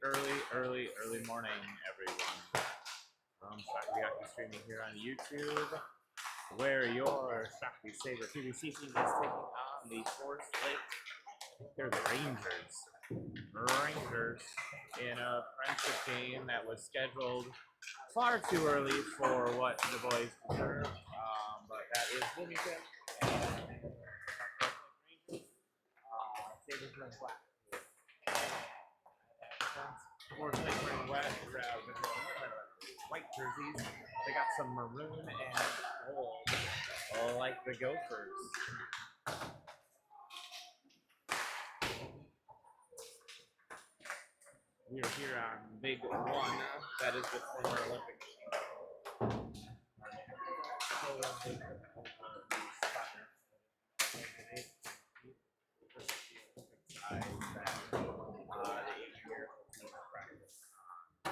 early morning, everyone. From Shakopee PWC streaming here on YouTube, where your Shakopee Saber PWC team is taking on the Forest Lake. They're the Rangers in a friendship game that was scheduled far too early for what the boys deserve. But that is Bloomington. Sabres wearing black. Forest Lake wearing white jerseys. They got some maroon and gold, like the Gophers. We are here on Big One. That is the former Olympic.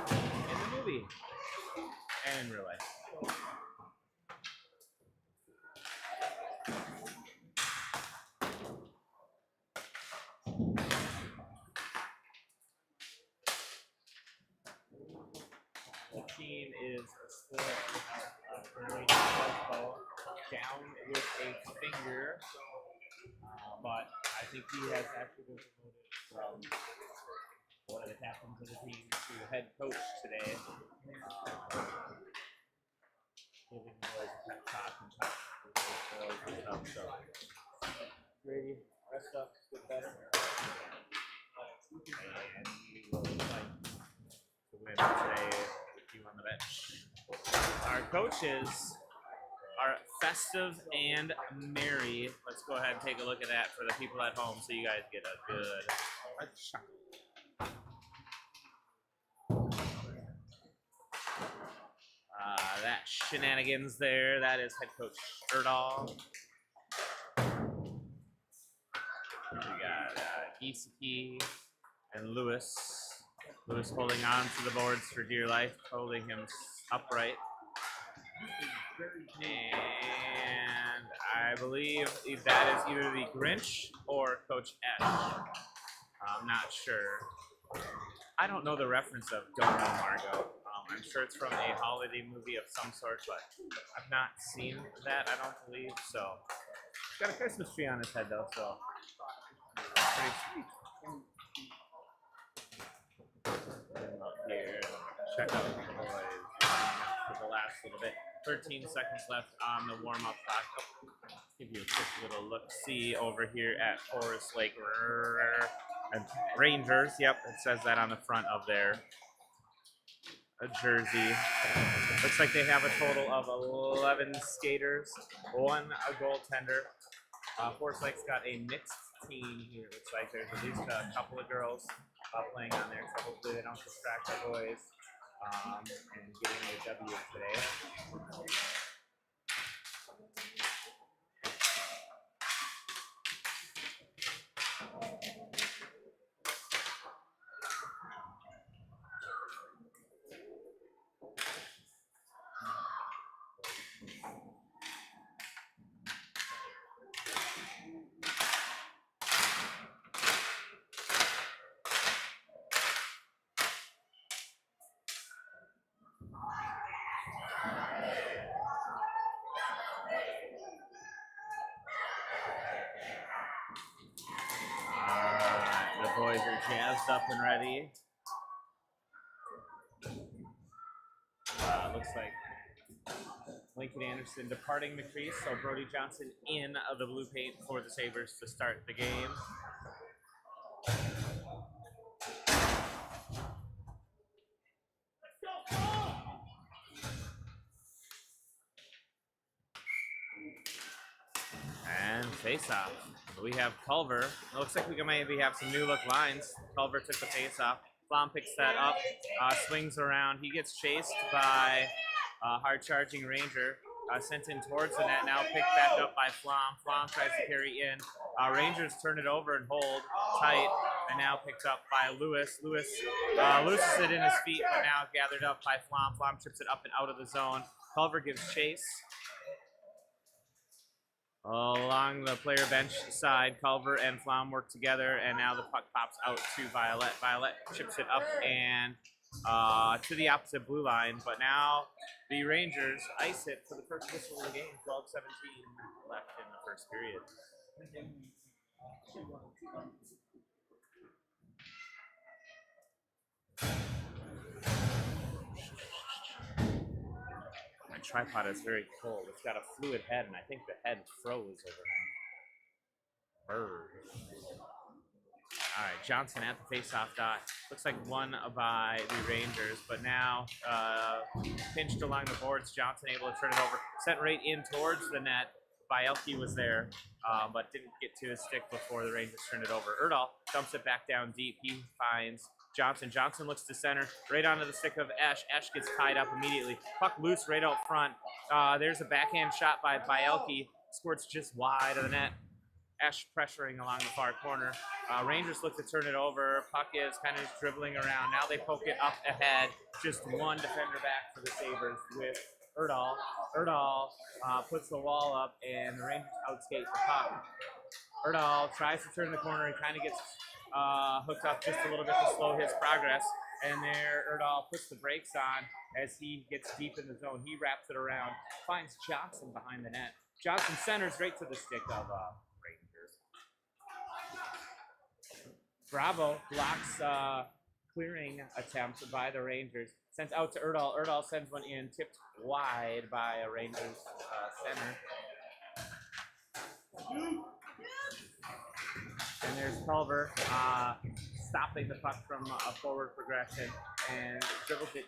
In the movie and in real life. The team is a sport down with a finger, but I think he has actually been promoted from one of the captains of the team to head coach today. Giving the boys a pep talk and stuff. So, Grady, rest up, get better. And he will fight to win today with you on the bench. Our coaches are festive and merry. Let's go ahead and take a look at that for the people at home so you guys get a good shot. That shenanigans there, that is head coach Erdahl. We got Giesecke and Lewis. Lewis holding on to the boards for dear life, holding him upright. And I believe that is either the Grinch or Coach Esch. I'm not sure. I don't know the reference of Don't Know Margot. I'm sure it's from a holiday movie of some sort, but I've not seen that, I don't believe. So, got a Christmas tree on his head though, so pretty sweet. Up here, check out the boys for the last little bit. 13 seconds left on the warm-up clock. Give you a quick little look-see over here at Forest Lake and Rangers. Yep, it says that on the front of their jersey. Looks like they have a total of 11 skaters, one a goaltender. Forest Lake's got a mixed team here. Looks like there's at least a couple of girls playing on there, so hopefully they don't distract the boys and getting a W today. The boys are jazzed up and ready. Looks like Lincoln Anderson departing McCrease, so Brody Johnson in the blue paint for the Sabres to start the game. And face-off. We have Culver. It looks like we can maybe have some new look lines. Culver took the face-off. Flom picks that up, swings around. He gets chased by hard-charging Ranger. Sent in towards the net, now picked back up by Flom. Flom tries to carry in. Rangers turn it over and hold tight, and now picked up by Lewis. Lewis loses it in his feet, but now gathered up by Flom. Flom trips it up and out of the zone. Culver gives chase. Along the player bench side, Culver and Flom work together, and now the puck pops out to Violet. Violet chips it up and to the opposite blue line, but now the Rangers ice it for the first whistle of the game. 12-17 left in the first period. My tripod is very cold. It's got a fluid head, and I think the head froze overnight. Bird. All right, Johnson at the faceoff dot. Looks like won by the Rangers, but now pinched along the boards. Johnson able to turn it over, sent right in towards the net. Bielke was there, but didn't get to his stick before the Rangers turned it over. Erdahl dumps it back down deep. He finds Johnson. Johnson looks to center, right onto the stick of Esch. Esch gets tied up immediately. Puck loose right out front. There's a backhand shot by Bielke. Squirts just wide of the net. Esch pressuring along the far corner. Rangers look to turn it over. Puck is kind of just dribbling around. Now they poke it up ahead. Just one defender back for the Sabres with Erdahl. Erdahl puts the wall up, and the Rangers outskate the puck. Erdahl tries to turn the corner and kind of gets hooked up just a little bit to slow his progress. And there, Erdahl puts the brakes on as he gets deep in the zone. He wraps it around, finds Johnson behind the net. Johnson centers right to the stick of Rangers. Bravo blocks clearing attempt by the Rangers. Sends out to Erdahl. Erdahl sends one in, tipped wide by a Rangers center. And there's Culver stopping the puck from a forward progression and dribbles it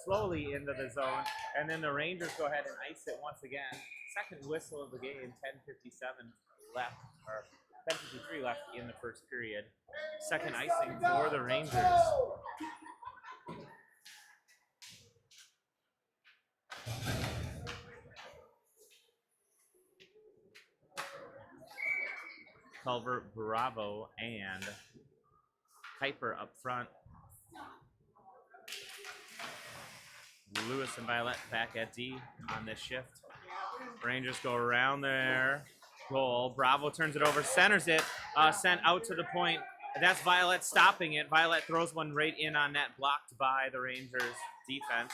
slowly into the zone. And then the Rangers go ahead and ice it once again. Second whistle of the game, 10:57 left, or 10:53 left in the first period. Second icing for the Rangers. Culver, Bravo, and Kuiper up front. Lewis and Violet back at D on this shift. Rangers go around their goal. Bravo turns it over, centers it, sent out to the point. That's Violet stopping it. Violet throws one right in on net, blocked by the Rangers defense.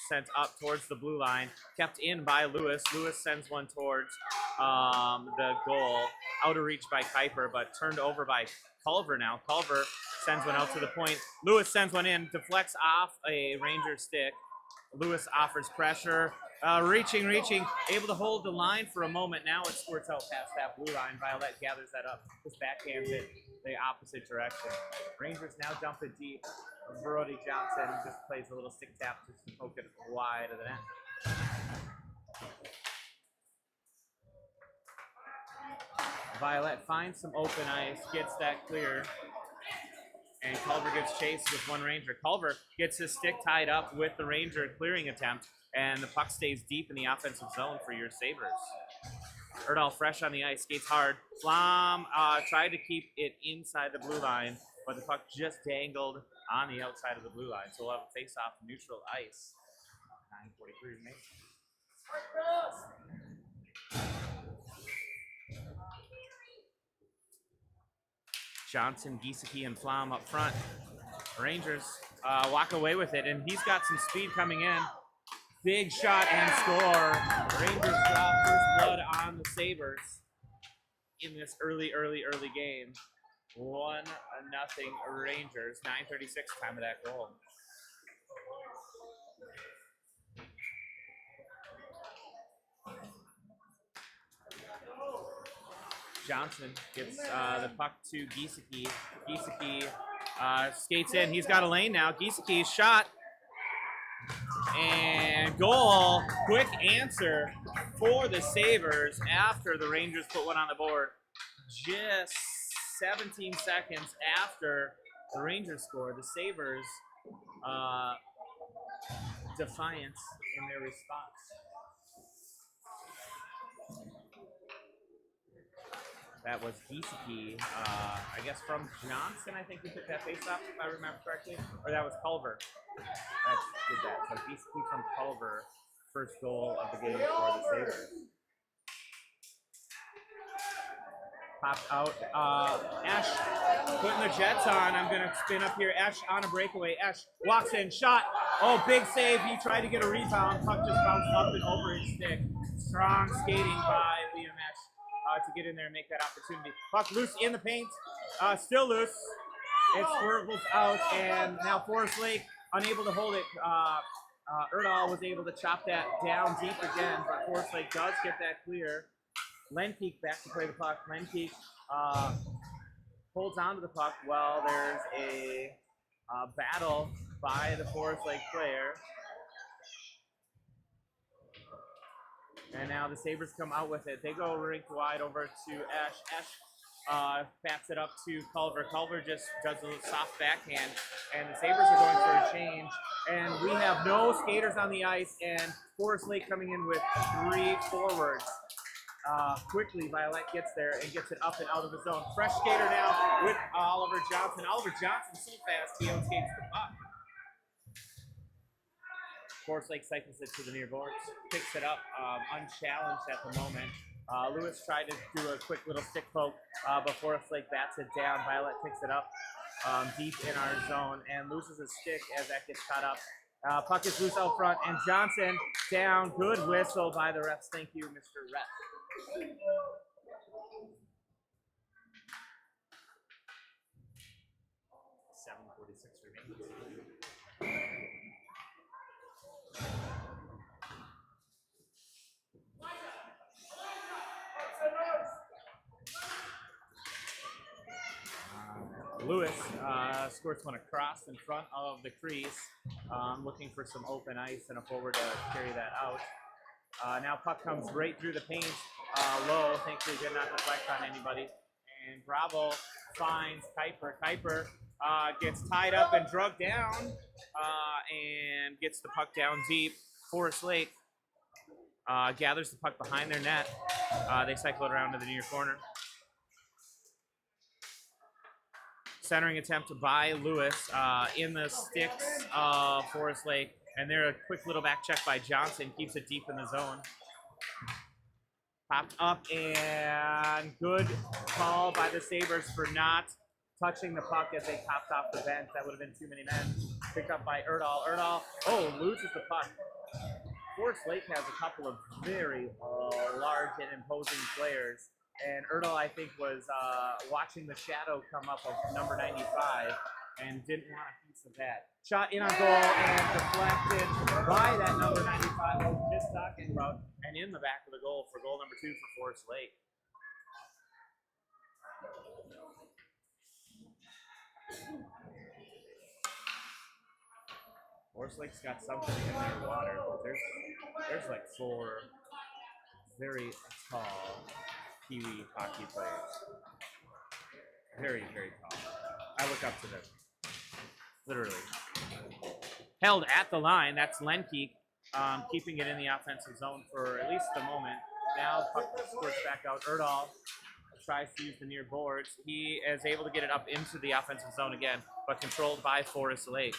Sent up towards the blue line, kept in by Lewis. Lewis sends one towards the goal, out of reach by Kuiper, but turned over by Culver now. Culver sends one out to the point. Lewis sends one in, deflects off a Ranger stick. Lewis offers pressure, reaching, able to hold the line for a moment. Now it squirts out past that blue line. Violet gathers that up, just backhands it the opposite direction. Rangers now dump it deep. Brody Johnson just plays a little stick tap just to poke it wide of the net. Violet finds some open ice, gets that clear, and Culver gets chased with one Ranger. Culver gets his stick tied up with the Ranger clearing attempt, and the puck stays deep in the offensive zone for your Sabres. Erdahl fresh on the ice, skates hard. Flom tried to keep it inside the blue line, but the puck just dangled on the outside of the blue line. So we'll have a face-off neutral ice. 9:43 remaining. Johnson, Giesecke, and Flom up front. Rangers walk away with it, and he's got some speed coming in. Big shot and score. Rangers draw first blood on the Sabres in this early game. 1-0 Rangers. 9:36 time of that goal. Johnson gets the puck to Giesecke. Giesecke skates in. He's got a lane now. Giesecke's shot. And goal. Quick answer for the Sabres after the Rangers put one on the board. Just 17 seconds after the Rangers scored, the Sabres defiance in their response. That was Giesecke, I guess from Johnson, I think he took that face off, if I remember correctly. Or that was Culver that did that. So Giesecke from Culver, first goal of the game for the Sabres. Popped out. Ash putting the Jets on. I'm going to spin up here. Ash on a breakaway. Ash walks in, shot. Oh, big save. He tried to get a rebound. Puck just bounced up and over his stick. Strong skating by Liam Ash to get in there and make that opportunity. Puck loose in the paint. Still loose. It swirls out, and now Forest Lake unable to hold it. Erdahl was able to chop that down deep again, but Forest Lake does get that clear. Lenkeek back to play the puck. Lenkeek holds on to the puck while there's a battle by the Forest Lake player. And now the Sabres come out with it. They go rink wide over to Ash. Ash bats it up to Culver. Culver just does a little soft backhand, and the Sabres are going for a change. And we have no skaters on the ice, and Forest Lake coming in with 3 forwards. Quickly, Violet gets there and gets it up and out of the zone. Fresh skater now with Oliver Johnson. Oliver Johnson so fast, he outskates the puck. Forest Lake cycles it to the near boards, picks it up, unchallenged at the moment. Lewis tried to do a quick little stick poke, but Forest Lake bats it down. Violet picks it up deep in our zone and loses a stick as that gets caught up. Puck is loose out front, and Johnson down. Good whistle by the refs. Thank you, Mr. Ref. 7:46 remaining. Lewis scores one across in front of the crease, looking for some open ice and a forward to carry that out. Now puck comes right through the paint, low. Thankfully did not deflect on anybody. And Bravo finds Kuiper. Kuiper gets tied up and drugged down and gets the puck down deep. Forest Lake gathers the puck behind their net. They cycle it around to the near corner. Centering attempt by Lewis in the sticks of Forest Lake. And there a quick little back check by Johnson. Keeps it deep in the zone. Popped up, and good call by the Sabres for not touching the puck as they popped off the bench. That would have been too many men. Picked up by Erdahl. Erdahl, loses the puck. Forest Lake has a couple of very large and imposing players. And Erdahl, I think, was watching the shadow come up of number 95 and didn't want a piece of that. Shot in on goal and deflected by that number 95 I was just talking about, and in the back of the goal for goal number 2 for Forest Lake. Forest Lake's got something in their water, but there's like 4 very tall Pee-wee hockey players. Very, very tall. I look up to them. Literally. Held at the line. That's Lenkeek, keeping it in the offensive zone for at least the moment. Now puck squirts back out. Erdahl tries to use the near boards. He is able to get it up into the offensive zone again, but controlled by Forest Lake.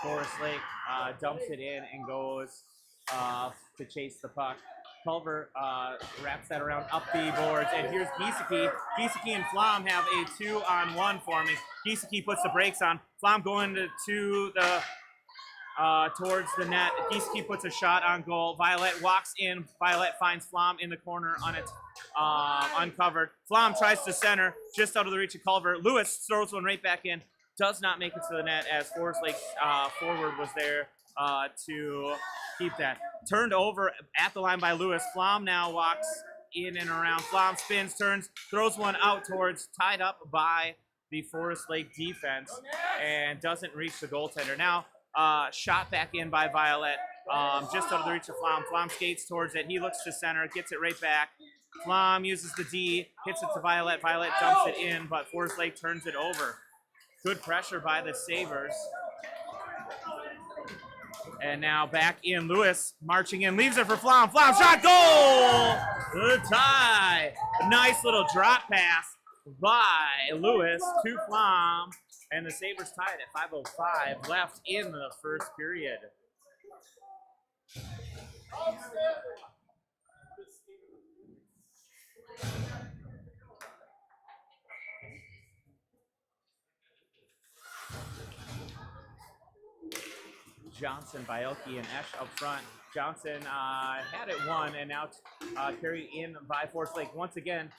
Forest Lake dumps it in and goes to chase the puck. Culver wraps that around up the boards, and here's Giesecke. Giesecke and Flom have a 2-on-1 forming. Giesecke puts the brakes on. Flom going to the towards the net. Giesecke puts a shot on goal. Violet walks in. Violet finds Flom in the corner on it, uncovered. Flom tries to center, just out of the reach of Culver. Lewis throws one right back in. Does not make it to the net as Forest Lake's forward was there to keep that. Turned over at the line by Lewis. Flom now walks in and around. Flom spins, turns, throws one out towards, tied up by the Forest Lake defense, and doesn't reach the goaltender. Now, shot back in by Violet, just out of the reach of Flom. Flom skates towards it. He looks to center, gets it right back. Flom uses the D, hits it to Violet. Violet dumps it in, but Forest Lake turns it over. Good pressure by the Sabres. And now back in, Lewis marching in, leaves it for Flom. Flom shot, goal! The tie. A nice little drop pass by Lewis to Flom. And the Sabres tied at 5:05 left in the first period. Johnson, Bielke, and Esch up front. Johnson had it won and now carried in by Forest Lake. Once again,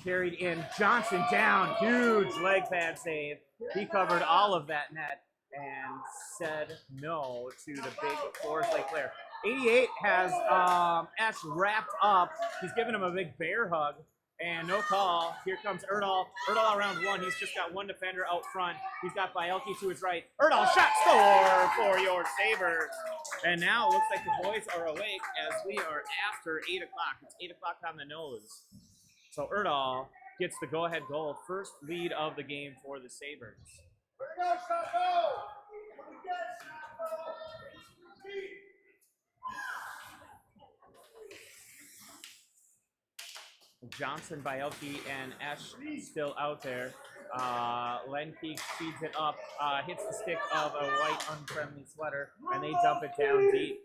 carried in. Johnson down. Huge leg pad save. He covered all of that net and said no to the big Forest Lake player. 88 has Esch wrapped up. He's giving him a big bear hug. And no call. Here comes Erdahl. Erdahl around one. He's just got one defender out front. He's got Bielke to his right. Erdahl shot, score for your Sabres. And now it looks like the boys are awake as we are after 8 o'clock. It's 8 o'clock on the nose. So Erdahl gets the go-ahead goal. First lead of the game for the Sabres. Johnson, Bielke, and Esch still out there. Lenkeek feeds it up, hits the stick of a white unfriendly sweater, and they dump it down deep.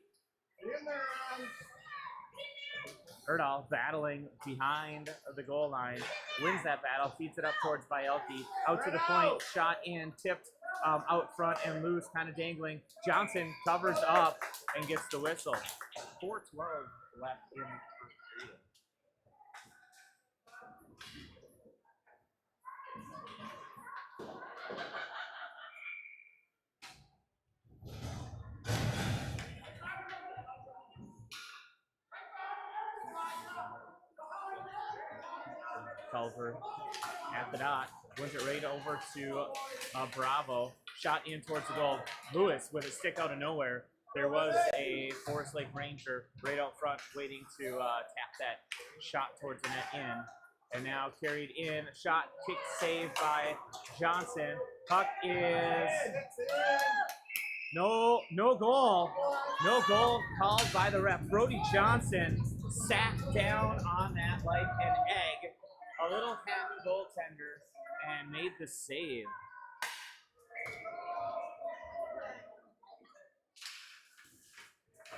Erdahl battling behind the goal line, wins that battle, feeds it up towards Bielke, out to the point, shot in, tipped out front and loose, kind of dangling. Johnson covers up and gets the whistle. 4:12 left in the period. Culver at the dot, wins it right over to Bravo. Shot in towards the goal. Lewis with a stick out of nowhere. There was a Forest Lake Ranger right out front waiting to tap that shot towards the net in. And now carried in, shot, kick, saved by Johnson. Puck is no goal. No goal called by the ref. Brody Johnson sat down on that like an egg. A little happy goaltender and made the save.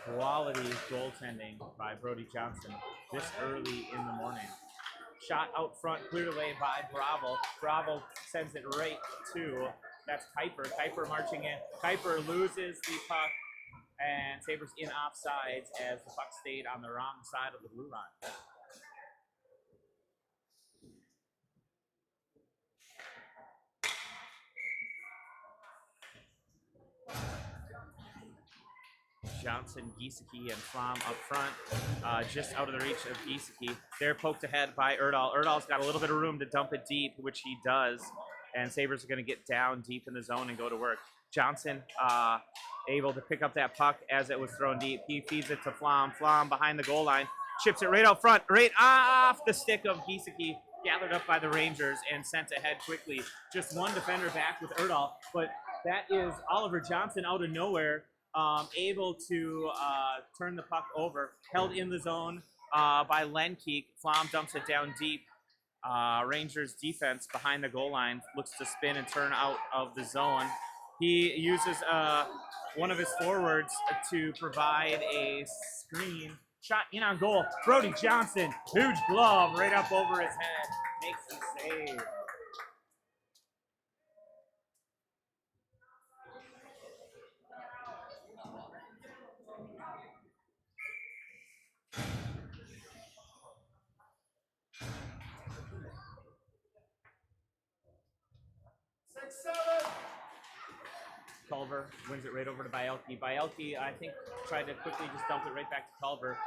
Quality goaltending by Brody Johnson this early in the morning. Shot out front, cleared away by Bravo. Bravo sends it right to, that's Kuiper. Kuiper marching in. Kuiper loses the puck, and Sabres in offsides as the puck stayed on the wrong side of the blue line. Johnson, Giesecke, and Flom up front, just out of the reach of Giesecke. They're poked ahead by Erdahl. Erdahl's got a little bit of room to dump it deep, which he does, and Sabres are going to get down deep in the zone and go to work. Johnson able to pick up that puck as it was thrown deep. He feeds it to Flom. Flom behind the goal line, chips it right out front, right off the stick of Giesecke, gathered up by the Rangers and sent ahead quickly. Just one defender back with Erdahl, but that is Oliver Johnson out of nowhere. Able to turn the puck over, held in the zone by Lenkeek. Flom dumps it down deep. Rangers defense behind the goal line looks to spin and turn out of the zone. He uses one of his forwards to provide a screen. Shot in on goal. Brody Johnson, huge glove right up over his head, makes the save. Culver wins it right over to Bielke. Bielke, I think, tried to quickly just dump it right back to Culver.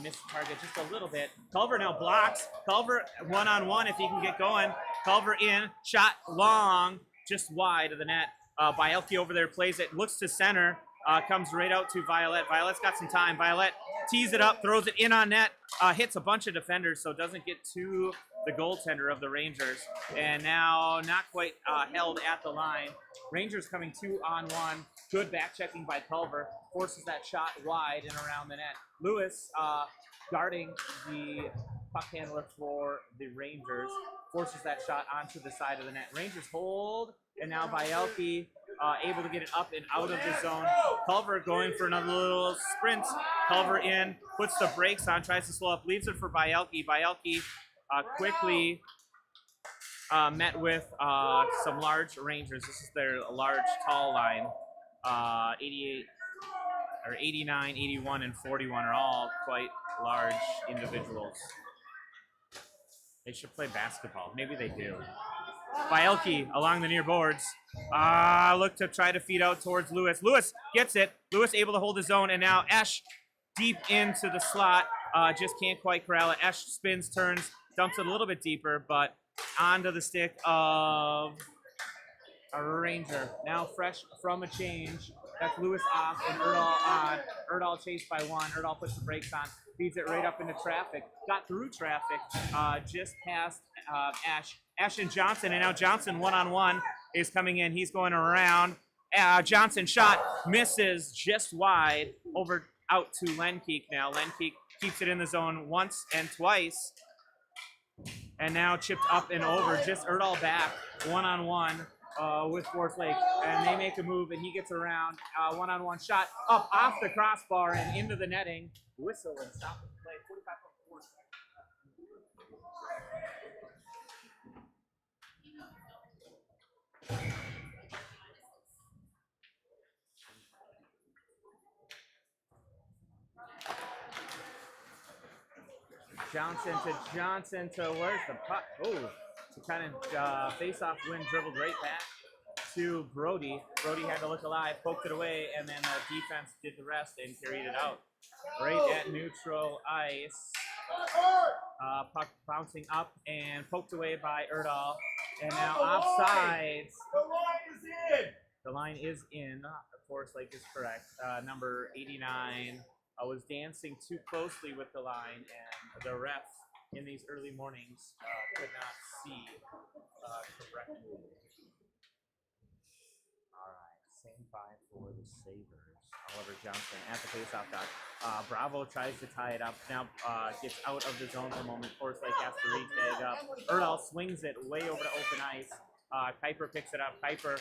Missed the target just a little bit. Culver now blocks. Culver one-on-one if he can get going. Culver in, shot long, just wide of the net. Bielke over there plays it, looks to center, comes right out to Violet. Violet's got some time. Violet tees it up, throws it in on net, hits a bunch of defenders, so doesn't get to the goaltender of the Rangers. And now not quite held at the line. Rangers coming 2-on-1. Good back checking by Culver. Forces that shot wide and around the net. Lewis guarding the puck handler for the Rangers. Forces that shot onto the side of the net. Rangers hold, and now Bielke able to get it up and out of the zone. Culver going for another little sprint. Culver in, puts the brakes on, tries to slow up, leaves it for Bielke. Bielke quickly met with some large Rangers. This is their large, tall line. 88, or 89, 81, and 41 are all quite large individuals. They should play basketball. Maybe they do. Bielke along the near boards. Look to try to feed out towards Lewis. Lewis gets it. Lewis able to hold his own, and now Esch deep into the slot. Just can't quite corral it. Esch spins, turns, dumps it a little bit deeper, but onto the stick of a Ranger. Now fresh from a change. That's Lewis off and Erdahl on. Erdahl chased by one. Erdahl puts the brakes on. Feeds it right up into traffic. Got through traffic just past Ash. Ash and Johnson, and now Johnson one-on-one is coming in. He's going around. Johnson shot, misses just wide. Over out to Lenkeek now. Lenkeek keeps it in the zone once and twice. And now chipped up and over. Just Erdahl back one-on-one with Forest Lake. And they make a move, and he gets around. One-on-one shot up off the crossbar and into the netting. Whistle and stop the play. 45.4 seconds. Johnson to where's the puck? Oh, to kind of face-off win, dribbled right back to Brody. Brody had to look alive, poked it away, and then the defense did the rest and carried it out. Right at neutral ice. Puck bouncing up and poked away by Erdahl. And now offsides. The line is in. Forest Lake is correct. Number 89 was dancing too closely with the line, and the ref in these early mornings could not see correctly. All right, same five for the Sabres. Oliver Johnson at the faceoff dot. Bravo tries to tie it up. Now gets out of the zone for a moment. Forest Lake has to retag up. Erdahl swings it way over to open ice. Kuiper picks it up. Kuiper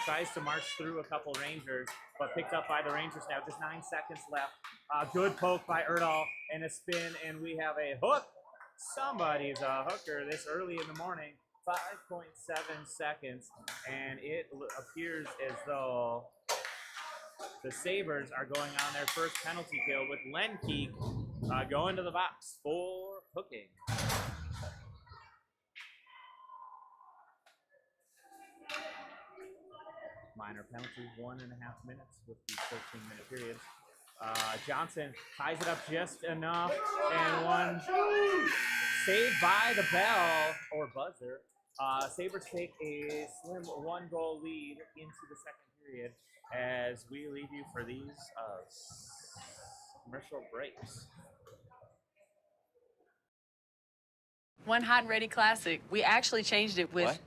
tries to march through a couple Rangers, but picked up by the Rangers now. Just 9 seconds left. Good poke by Erdahl and a spin, and we have a hook. Somebody's a hooker this early in the morning. 5.7 seconds, and it appears as though the Sabres are going on their first penalty kill with Lenkeek going to the box for hooking. Minor penalty, 1.5 minutes with the 13-minute period. Johnson ties it up just enough, and one saved by the bell or buzzer. Sabres take a slim 1-goal lead into the second period as we leave you for these commercial breaks. One Hot and Ready Classic. We actually changed it with... What?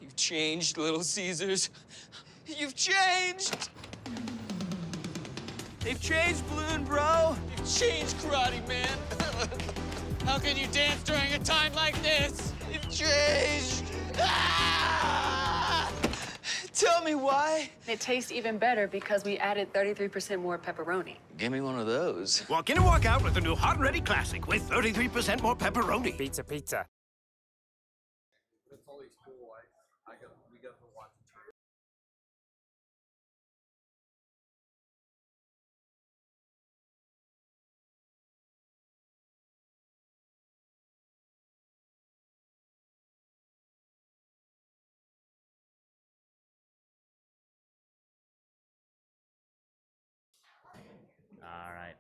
You've changed, Little Caesars. You've changed! They've changed, Balloon Bro. You've changed, Karate Man. How can you dance during a time like this? You've changed. Ah! Tell me why. It tastes even better because we added 33% more pepperoni. Give me one of those. Walk in and walk out with the new Hot and Ready Classic with 33% more pepperoni. Pizza, pizza. It's always cool. We got to watch it. All right.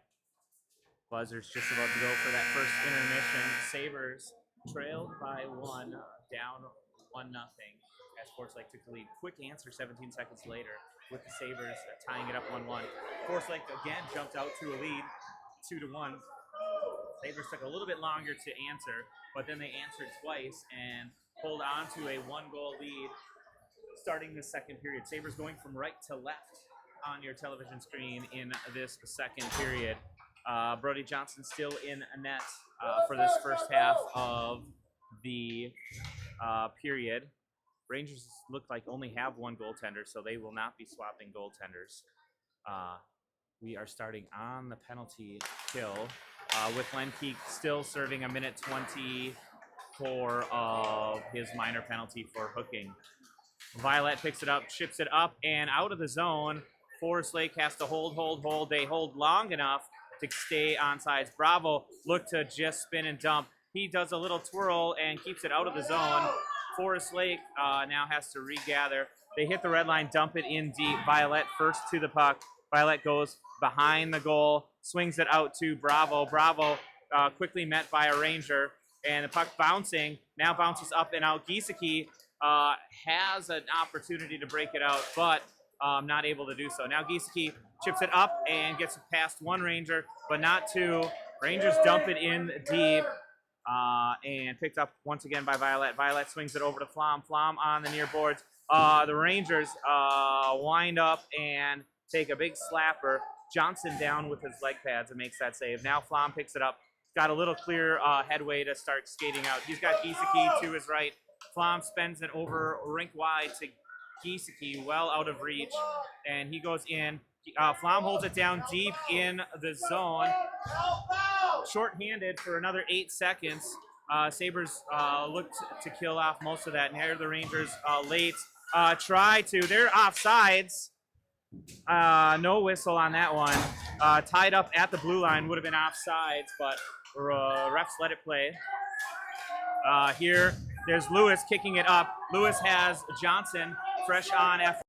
Buzzer's just about to go for that first intermission. Sabres trailed by one, down 1-0. As Forest Lake took the lead. Quick answer 17 seconds later with the Sabres tying it up 1-1. Forest Lake again jumped out to a lead, 2-1. Sabres took a little bit longer to answer, but then they answered twice and pulled on to a 1-goal lead starting the second period. Sabres going from right to left on your television screen in this second period. Brody Johnson still in net for this first half of the period. Rangers look like only have one goaltender, so they will not be swapping goaltenders. We are starting on the penalty kill with Lenkeek still serving 1:24 of his minor penalty for hooking. Violet picks it up, chips it up, and out of the zone. Forest Lake has to hold. They hold long enough to stay on sides. Bravo look to just spin and dump. He does a little twirl and keeps it out of the zone. Forest Lake now has to regather. They hit the red line, dump it in deep. Violet first to the puck. Violet goes behind the goal, swings it out to Bravo. Bravo quickly met by a Ranger, and the puck bouncing, now bounces up and out. Giesecke has an opportunity to break it out, but not able to do so. Now Giesecke chips it up and gets it past one Ranger, but not two. Rangers dump it in deep and picked up once again by Violet. Violet swings it over to Flom. Flom on the near boards. The Rangers wind up and take a big slapper. Johnson down with his leg pads and makes that save. Now Flom picks it up. Got a little clear headway to start skating out. He's got Giesecke to his right. Flom spends it over rink wide to Giesecke, well out of reach, and he goes in. Flom holds it down deep in the zone. Short-handed for another 8 seconds. Sabres looked to kill off most of that, and here the Rangers late try to. They're offsides. No whistle on that one. Tied up at the blue line, would have been offsides, but refs let it play. Here, there's Lewis kicking it up. Lewis has Johnson fresh on after.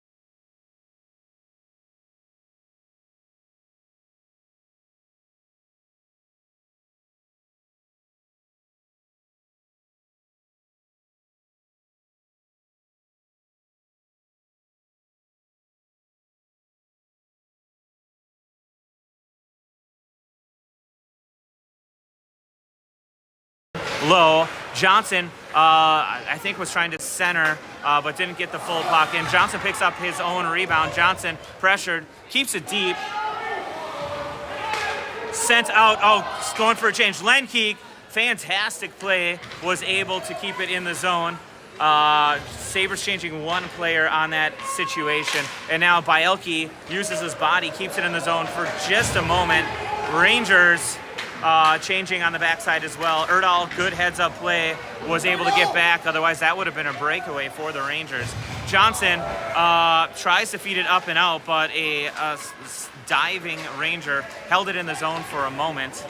Low. Johnson, I think, was trying to center, but didn't get the full puck. And Johnson picks up his own rebound. Johnson pressured, keeps it deep. Sent out, going for a change. Lenkeek, fantastic play, was able to keep it in the zone. Sabres changing one player on that situation. And now Bielke uses his body, keeps it in the zone for just a moment. Rangers changing on the backside as well. Erdahl, good heads-up play, was able to get back. Otherwise, that would have been a breakaway for the Rangers. Johnson tries to feed it up and out, but a diving Ranger held it in the zone for a moment.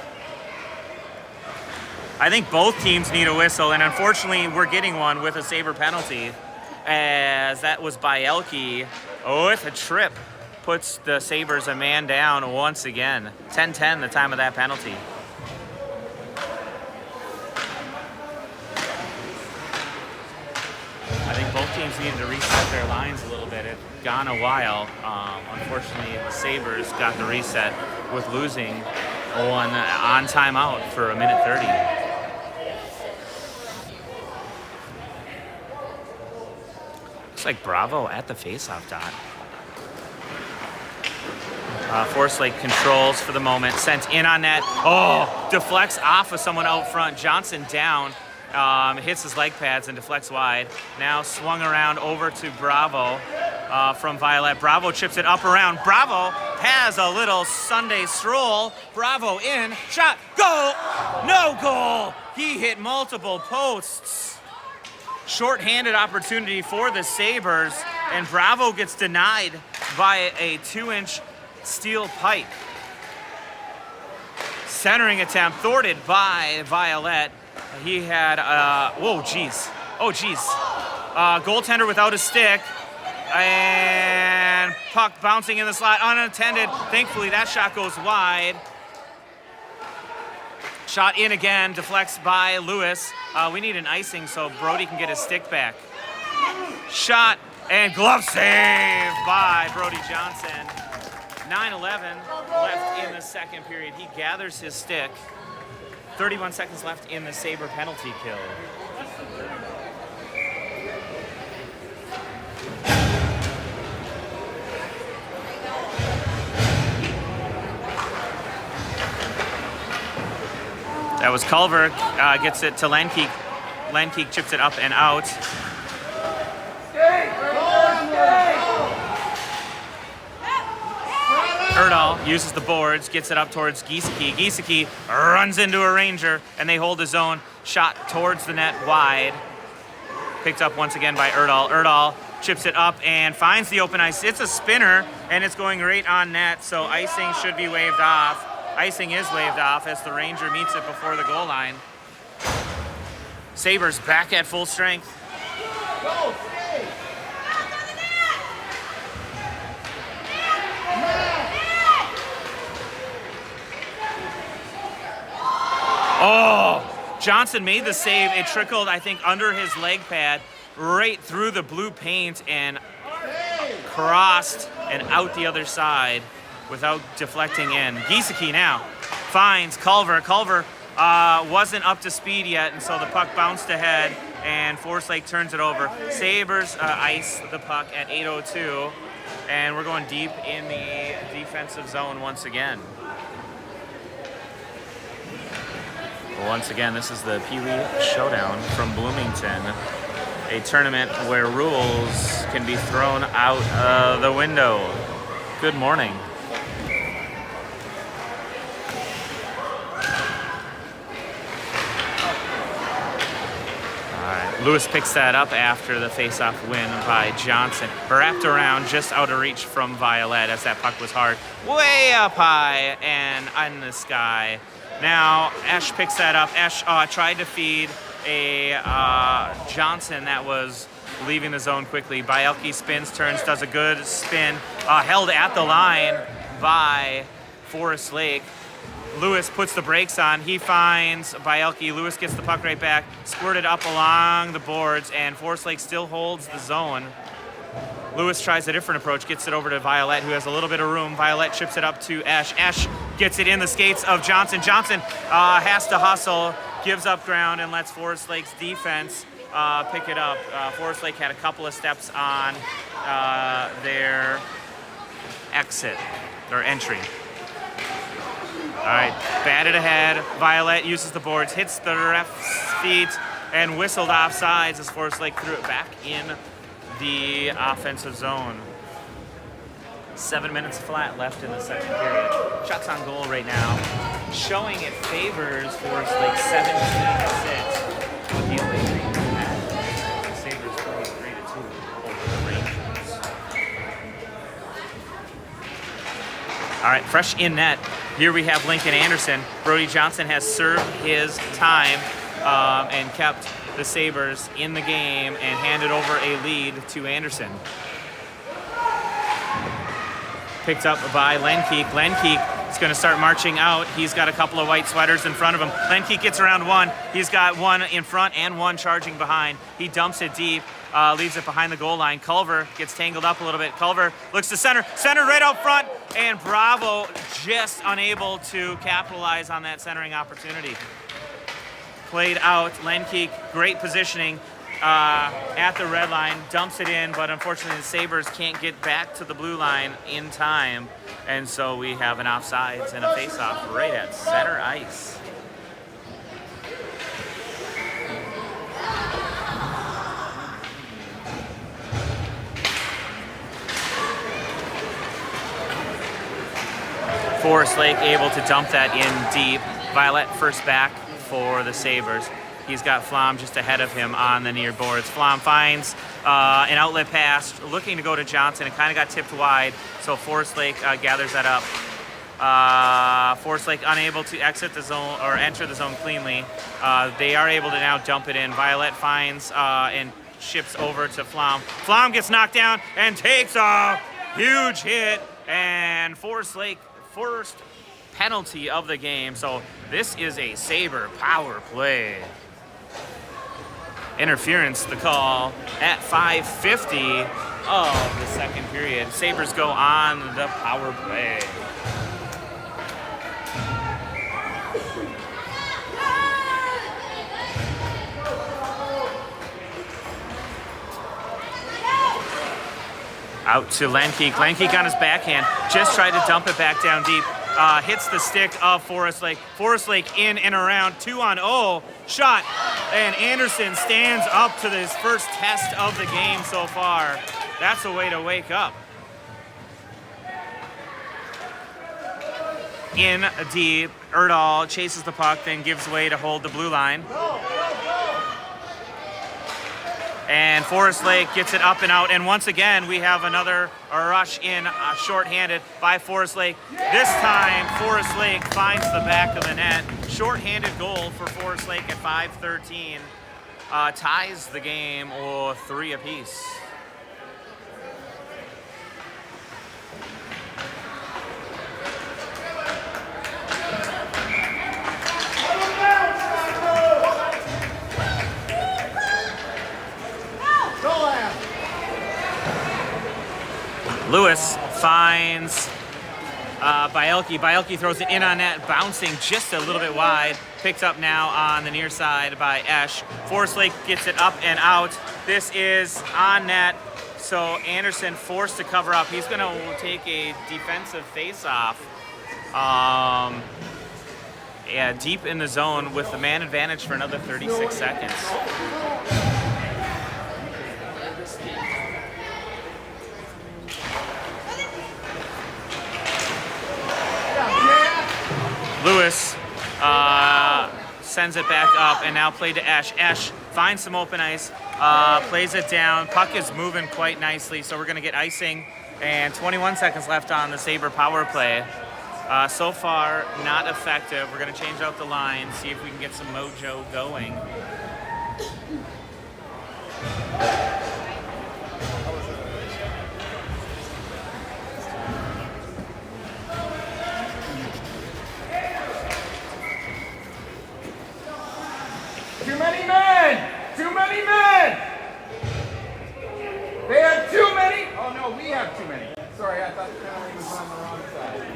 I think both teams need a whistle, and unfortunately, we're getting one with a Sabre penalty, as that was Bielke with a trip. Puts the Sabres a man down once again. 10-10 the time of that penalty. I think both teams needed to reset their lines a little bit. It had gone a while. Unfortunately, the Sabres got the reset with losing on timeout for 1:30. Looks like Bravo at the faceoff dot. Forest Lake controls for the moment. Sent in on net. Deflects off of someone out front. Johnson down. Hits his leg pads and deflects wide. Now swung around over to Bravo from Violet. Bravo chips it up around. Bravo has a little Sunday stroll. Bravo in. Shot. Goal. No goal. He hit multiple posts. Short-handed opportunity for the Sabres. And Bravo gets denied by a 2-inch steel pipe. Centering attempt thwarted by Violet. He had, goaltender without a stick. And puck bouncing in the slot, unattended. Thankfully, that shot goes wide. Shot in again, deflects by Lewis. We need an icing so Brody can get his stick back. Shot and glove save by Brody Johnson. 9:11 left in the second period. He gathers his stick. 31 seconds left in the Sabre penalty kill. That was Culver, gets it to Lenkeek. Lenkeek chips it up and out. Erdahl uses the boards, gets it up towards Giesecke. Giesecke runs into a Ranger, and they hold his own. Shot towards the net wide. Picked up once again by Erdahl. Erdahl chips it up and finds the open ice. It's a spinner, and it's going right on net, so icing should be waved off. Icing is waved off as the Ranger meets it before the goal line. Sabres back at full strength. Oh, Johnson made the save. It trickled, I think, under his leg pad, right through the blue paint and crossed and out the other side without deflecting in. Giesecke now finds Culver. Culver wasn't up to speed yet, and so the puck bounced ahead, and Forest Lake turns it over. Sabres ice the puck at 8:02, and we're going deep in the defensive zone once again. Once again, this is the Pee Wee Showdown from Bloomington, a tournament where rules can be thrown out the window. Good morning. All right, Lewis picks that up after the face-off win by Johnson. Wrapped around just out of reach from Violet as that puck was hard. Way up high and in the sky. Now, Esch picks that up. Esch tried to feed a Johnson that was leaving the zone quickly. Bielke spins, turns, does a good spin. Held at the line by Forest Lake. Lewis puts the brakes on. He finds Bielke. Lewis gets the puck right back. Squirted up along the boards, and Forest Lake still holds the zone. Lewis tries a different approach, gets it over to Violet, who has a little bit of room. Violet chips it up to Esch. Esch gets it in the skates of Johnson. Johnson has to hustle, gives up ground, and lets Forest Lake's defense pick it up. Forest Lake had a couple of steps on their exit, their entry. All right, batted ahead. Violet uses the boards, hits the ref's feet, and whistled offsides as Forest Lake threw it back in the offensive zone. 7 minutes flat left in the second period. Shots on goal right now, showing it favors Forest Lake 17-6. With the only thing that the Sabres 43-2 over the Rangers. All right, fresh in net. Here we have Lincoln Anderson. Brody Johnson has served his time and kept the Sabres in the game and handed over a lead to Anderson. Picked up by Lenkeek. Lenkeek is going to start marching out. He's got a couple of white sweaters in front of him. Lenkeek gets around one. He's got one in front and one charging behind. He dumps it deep, leaves it behind the goal line. Culver gets tangled up a little bit. Culver looks to center. Center right out front, and Bravo just unable to capitalize on that centering opportunity. Played out. Lenkeek, great positioning at the red line, dumps it in, but unfortunately the Sabres can't get back to the blue line in time, and so we have an offsides and a face-off right at center ice. Forest Lake able to dump that in deep. Violet first back for the Sabres. He's got Flom just ahead of him on the near boards. Flom finds an outlet pass, looking to go to Johnson. It kind of got tipped wide, so Forest Lake gathers that up. Forest Lake unable to exit the zone or enter the zone cleanly. They are able to now dump it in. Violet finds and ships over to Flom. Flom gets knocked down and takes a huge hit, and Forest Lake first penalty of the game. So this is a Sabre power play. Interference, the call at 5:50 of the second period. Sabres go on the power play. Out to Lenkeek. Lenkeek on his backhand. Just tried to dump it back down deep. Hits the stick of Forest Lake. Forest Lake in and around. 2-on-0 shot. And Anderson stands up to this first test of the game so far. That's a way to wake up. in deep. Erdahl chases the puck, then gives way to hold the blue line. And Forest Lake gets it up and out. And once again, we have another rush in shorthanded by Forest Lake. This time, Forest Lake finds the back of the net. Shorthanded goal for Forest Lake at 5:13. Ties the game 3 apiece. Lewis finds Bielke. Bielke throws it in on net, bouncing just a little bit wide. Picked up now on the near side by Esch. Forest Lake gets it up and out. This is on net, so Anderson forced to cover up. He's going to take a defensive face-off. Yeah, deep in the zone with the man advantage for another 36 seconds. Lewis sends it back up and now played to Esch. Esch finds some open ice, plays it down. Puck is moving quite nicely, so we're going to get icing. And 21 seconds left on the Sabre power play. So far, not effective. We're going to change out the line, see if we can get some mojo going. Too many men! Too many men! They have too many? Oh no, we have too many. Sorry, I thought the penalty was on the wrong side.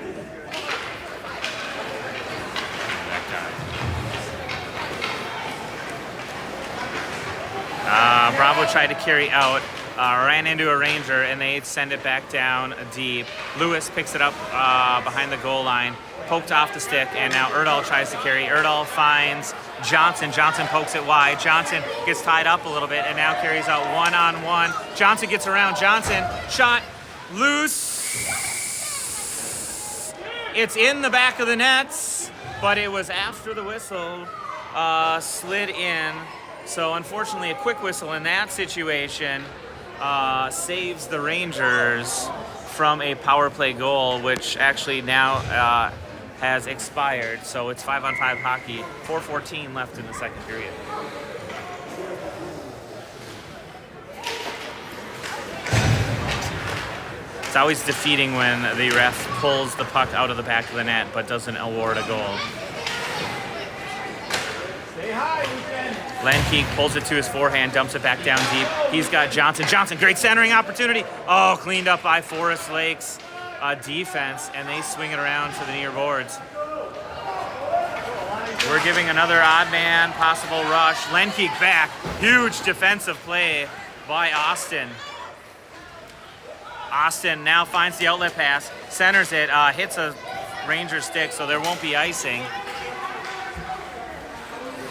Bravo tried to carry out, ran into a Ranger, and they send it back down deep. Lewis picks it up behind the goal line, poked off the stick, and now Erdahl tries to carry. Erdahl finds Johnson. Johnson pokes it wide. Johnson gets tied up a little bit and now carries out one-on-one. Johnson gets around. Johnson, shot, loose. It's in the back of the nets, but it was after the whistle slid in. So unfortunately, a quick whistle in that situation saves the Rangers from a power play goal, which actually now has expired. So it's 5-on-5 hockey, 4:14 left in the second period. It's always defeating when the ref pulls the puck out of the back of the net but doesn't award a goal. Lenkeek pulls it to his forehand, dumps it back down deep. He's got Johnson. Johnson, great centering opportunity. Oh, cleaned up by Forest Lakes defense, and they swing it around to the near boards. We're giving another odd man possible rush. Lenkeek back. Huge defensive play by Austin. Austin now finds the outlet pass, centers it, hits a Ranger stick, so there won't be icing.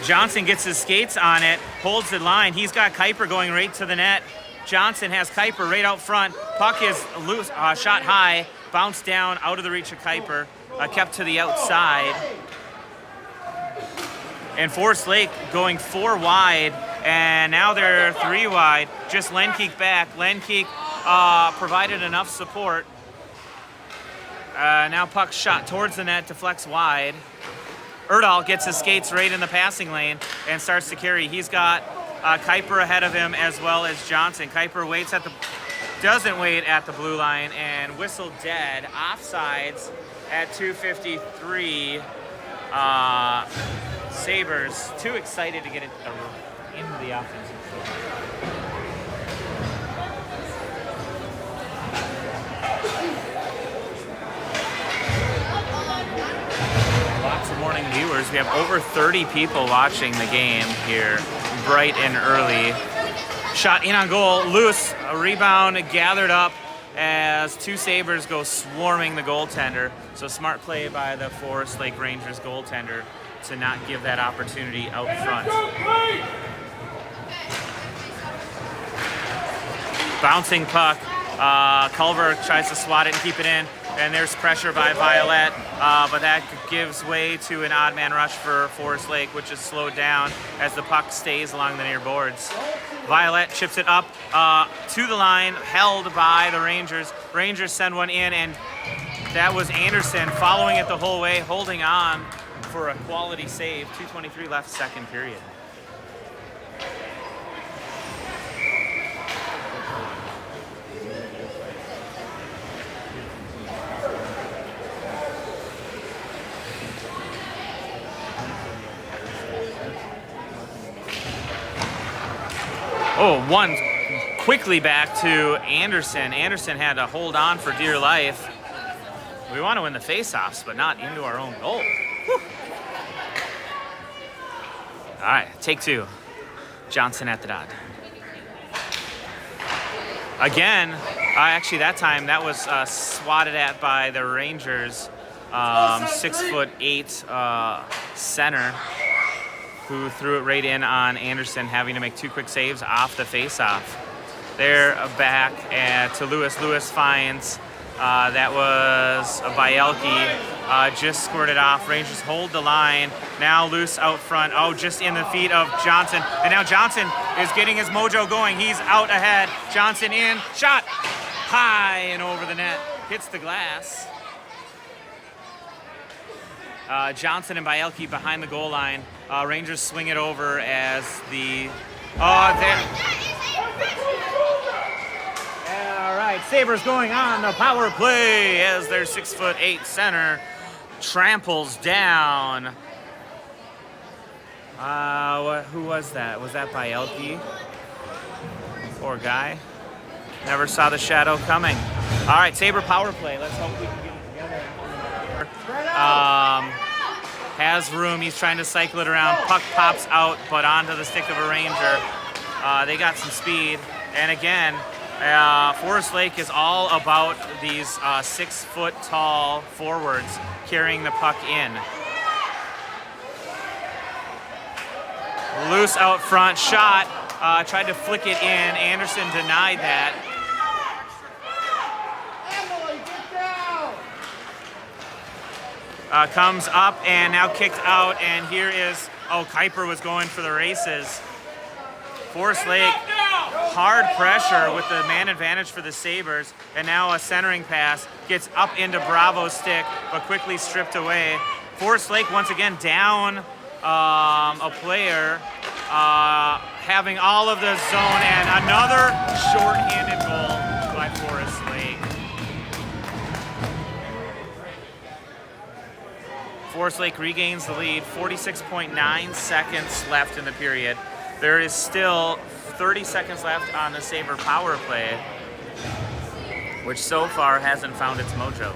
Johnson gets his skates on it, holds the line. He's got Kuiper going right to the net. Johnson has Kuiper right out front. Puck is loose, shot high, bounced down out of the reach of Kuiper, kept to the outside. And Forest Lake going 4 wide, and now they're 3 wide. Just Lenkeek back. Lenkeek provided enough support. Now puck shot towards the net, deflects wide. Erdahl gets his skates right in the passing lane and starts to carry. He's got Kuiper ahead of him as well as Johnson. Kuiper doesn't wait at the blue line and whistled dead. Offsides at 2:53. Sabres too excited to get it into the offensive zone. Lots of morning viewers. We have over 30 people watching the game here, bright and early. Shot in on goal, loose, a rebound gathered up as 2 Sabres go swarming the goaltender. So smart play by the Forest Lake Rangers goaltender to not give that opportunity out front. Bouncing puck. Culver tries to swat it and keep it in. and there's pressure by Violet, but that gives way to an odd man rush for Forest Lake, which is slowed down as the puck stays along the near boards. Violet chips it up to the line, held by the Rangers. Rangers send one in, and that was Anderson following it the whole way, holding on for a quality save. 2:23 left, second period. Oh, one quickly back to Anderson. Anderson had to hold on for dear life. We want to win the faceoffs, but not into our own goal. Whew. All right, take two. Johnson at the dot. Again, actually that time that was swatted at by the Rangers, 6'8" center, who threw it right in on Anderson, having to make two quick saves off the faceoff. They're back to Lewis. Lewis finds, that was a Bielke, just squirted off. Rangers hold the line. Now loose out front. Oh, just in the feet of Johnson. And now Johnson is getting his mojo going. He's out ahead. Johnson in, shot high and over the net. Hits the glass. Johnson and Bielke behind the goal line. Rangers swing it over as the... All right, Sabres going on the power play as their 6'8" center tramples down. Who was that? Was that Bielke? Poor guy. Never saw the shadow coming. All right, Sabre power play. Let's hope we can get it together. Has room. He's trying to cycle it around. Puck pops out, but onto the stick of a Ranger. They got some speed. And again, Forest Lake is all about these 6-foot-tall forwards carrying the puck in. Loose out front, shot. Tried to flick it in. Anderson denied that. Comes up and now kicked out, and here is, Kuiper was going for the races. Forest Lake, hard pressure with the man advantage for the Sabres, and now a centering pass gets up into Bravo's stick, but quickly stripped away. Forest Lake once again down a player, having all of the zone, and another short-handed goal by Forest Lake. Forest Lake regains the lead, 46.9 seconds left in the period. There is still 30 seconds left on the Sabre power play, which so far hasn't found its mojo.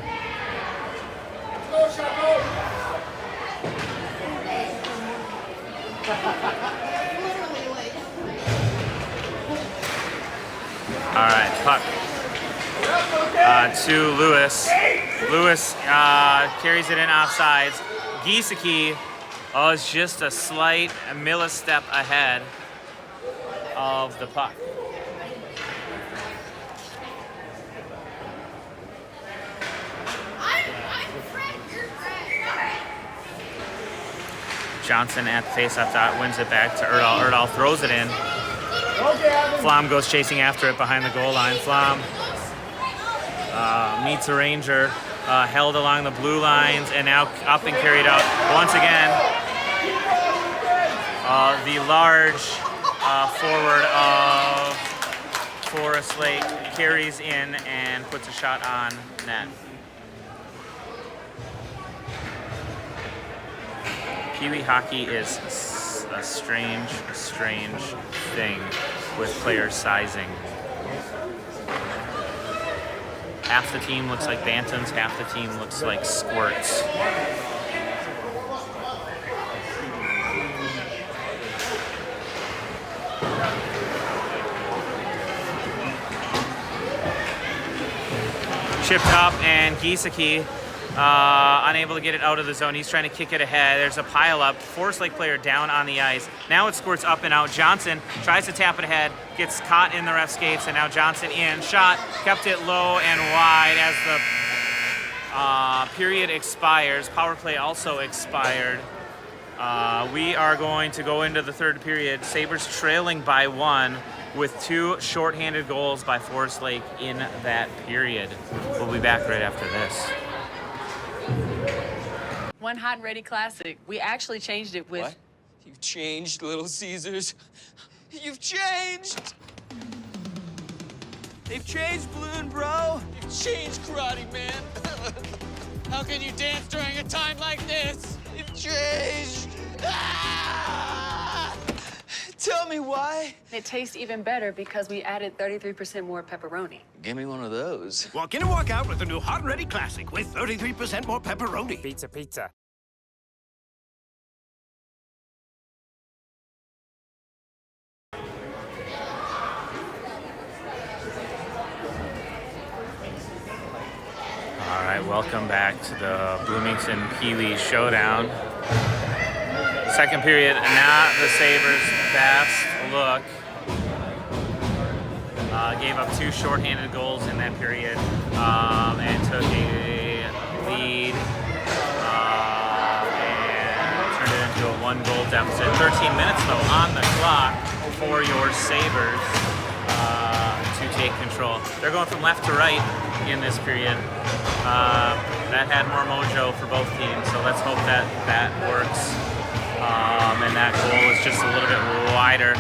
All right, puck to Lewis. Lewis carries it in offsides. Giesecke is just a slight millistep ahead of the puck. Johnson at the faceoff dot wins it back to Erdahl. Erdahl throws it in. Flom goes chasing after it behind the goal line. Flom meets a Ranger, held along the blue lines, and now up and carried out once again. The large forward of Forest Lake carries in and puts a shot on net. Pee-wee hockey is a strange thing with player sizing. Half the team looks like bantams, half the team looks like squirts. Chipped up, and Giesecke unable to get it out of the zone. He's trying to kick it ahead. There's a pileup. Forest Lake player down on the ice. Now it squirts up and out. Johnson tries to tap it ahead, gets caught in the ref skates, and now Johnson in. Shot, kept it low and wide as the period expires. Power play also expired. We are going to go into the third period. Sabres trailing by 1 with 2 shorthanded goals by Forest Lake in that period. We'll be back right after this. One hot and ready classic. We actually changed it with... What? You've changed, Little Caesars. You've changed! They've changed, Balloon Bro. You've changed, Karate Man. How can you dance during a time like this? You've changed. Ah! Tell me why. It tastes even better because we added 33% more pepperoni. Give me one of those. Walk in and walk out with the new Hot and Ready Classic with 33% more pepperoni. Pizza, pizza. All right, welcome back to the Bloomington Peely Showdown. Second period, not the Sabres' best look. Gave up 2 shorthanded goals in that period and took a lead and turned it into a 1-goal deficit. 13 minutes though on the clock for your Sabres to take control. They're going from left to right in this period. That had more mojo for both teams, so let's hope that that works. And that goal is just a little bit wider.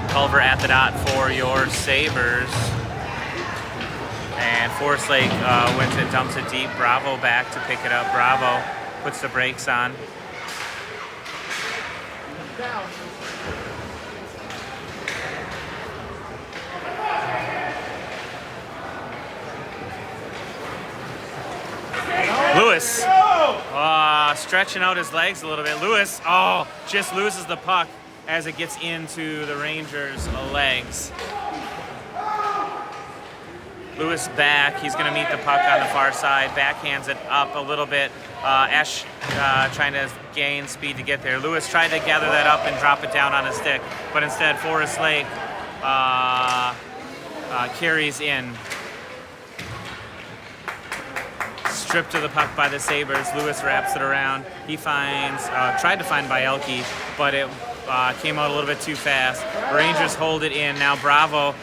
Culver at the dot for your Sabres. And Forest Lake wins it, dumps it deep. Bravo back to pick it up. Bravo puts the brakes on. Lewis stretching out his legs a little bit. Lewis, just loses the puck as it gets into the Rangers' legs. Lewis back. He's going to meet the puck on the far side. Backhands it up a little bit. Esch trying to gain speed to get there. Lewis tried to gather that up and drop it down on his stick, but instead Forest Lake carries in. Stripped to the puck by the Sabres. Lewis wraps it around. He finds, tried to find Bielke, but it came out a little bit too fast. Rangers hold it in. Now Bravo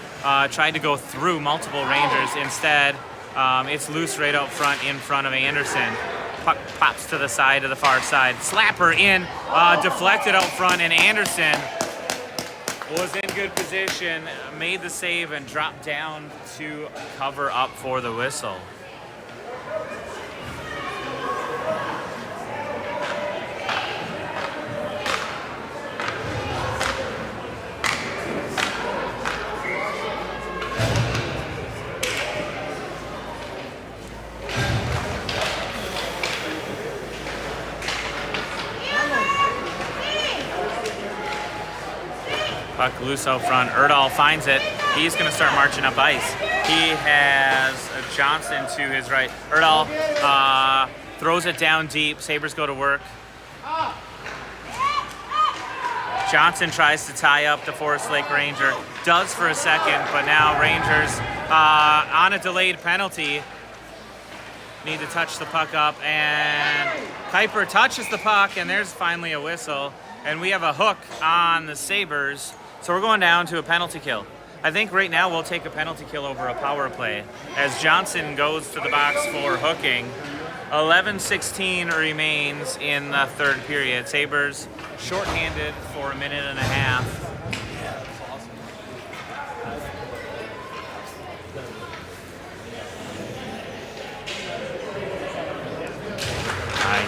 tried to go through multiple Rangers. Instead, it's loose right out front in front of Anderson. Puck pops to the side of the far side. Slapper in, deflected out front, and Anderson was in good position, made the save, and dropped down to cover up for the whistle. Puck loose out front. Erdahl finds it. He's going to start marching up ice. He has Johnson to his right. Erdahl throws it down deep. Sabres go to work. Johnson tries to tie up the Forest Lake Ranger. Does for a second, but now Rangers on a delayed penalty need to touch the puck up, and Kuiper touches the puck, and there's finally a whistle, and we have a hook on the Sabres. So we're going down to a penalty kill. I think right now we'll take a penalty kill over a power play as Johnson goes to the box for hooking. 11:16 remains in the third period. Sabres shorthanded for a minute and a half.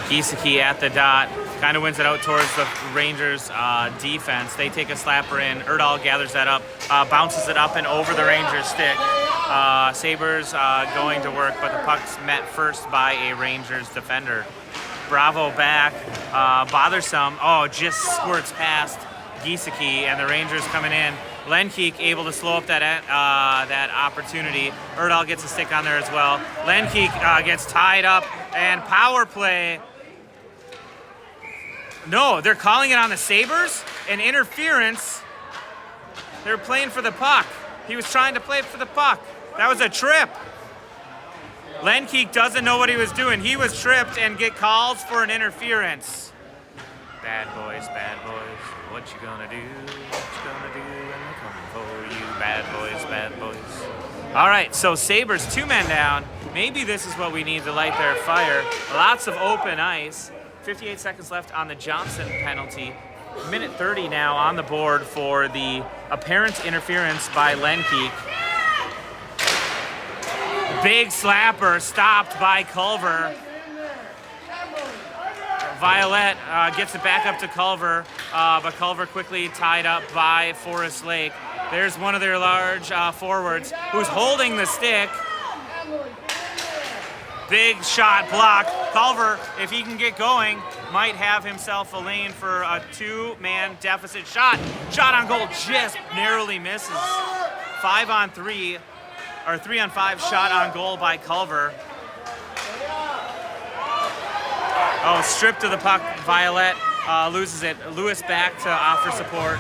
Giesecke at the dot, kind of wins it out towards the Rangers defense. They take a slapper in. Erdahl gathers that up, bounces it up and over the Rangers stick. Sabres going to work, but the puck's met first by a Rangers defender. Bravo back, bothersome. Just squirts past Giesecke, and the Rangers coming in. Lenkeek able to slow up that opportunity. Erdahl gets a stick on there as well. Lenkeek gets tied up, and power play. No, they're calling it on the Sabres. An interference. They're playing for the puck. He was trying to play for the puck. That was a trip. Lenkeek doesn't know what he was doing. He was tripped and get calls for an interference. Bad boys, what you gonna do? What you gonna do when they're coming for you? Bad boys. All right, so Sabres 2 men down. Maybe this is what we need to light their fire. Lots of open ice. 58 seconds left on the Johnson penalty. Minute 30 now on the board for the apparent interference by Lenkeek. Big slapper stopped by Culver. Violet gets it back up to Culver, but Culver quickly tied up by Forest Lake. There's one of their large forwards who's holding the stick. Big shot block. Culver, if he can get going, might have himself a lane for a 2-man deficit shot. Shot on goal just narrowly misses. 5-on-3, or 3-on-5 shot on goal by Culver. Oh, stripped of the puck. Violet loses it. Lewis back to offer support.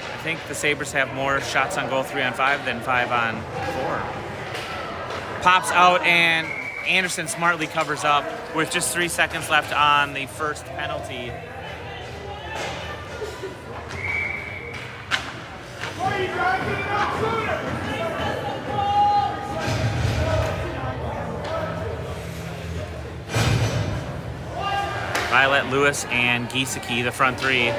I think the Sabres have more shots on goal 3-on-5 than 5-on-4. Pops out and Anderson smartly covers up with just 3 seconds left on the first penalty. Violet, Lewis, and Giesecke, the front three.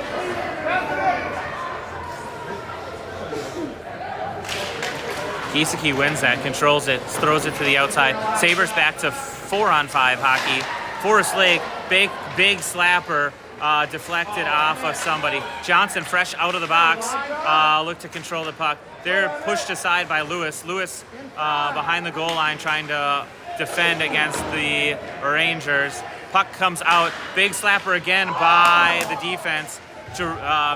Giesecke wins that, controls it, throws it to the outside. Sabres back to 4-on-5 hockey. Forest Lake, big slapper, deflected off of somebody. Johnson, fresh out of the box, looked to control the puck. They're pushed aside by Lewis. Lewis behind the goal line trying to defend against the Rangers. Puck comes out, big slapper again by the defense,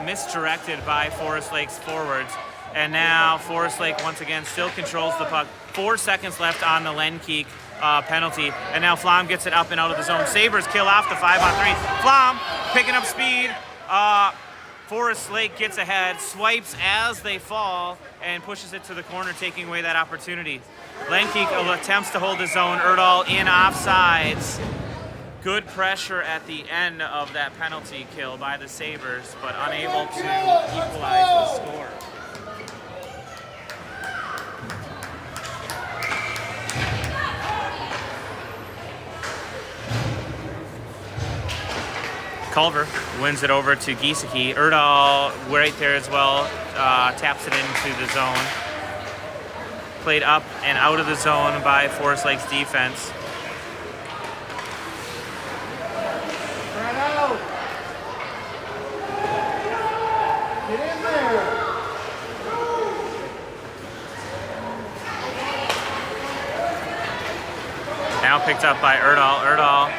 misdirected by Forest Lake's forwards. And now Forest Lake once again still controls the puck. 4 seconds left on the Lenkeek penalty. And now Flom gets it up and out of the zone. Sabres kill off the 5-on-3. Flom picking up speed. Forest Lake gets ahead, swipes as they fall, and pushes it to the corner, taking away that opportunity. Lenkeek attempts to hold his zone. Erdahl in offsides. Good pressure at the end of that penalty kill by the Sabres, but unable to equalize the score. Culver wins it over to Giesecke. Erdahl right there as well, taps it into the zone. Played up and out of the zone by Forest Lake's defense. Get in there. Now picked up by Erdahl. Erdahl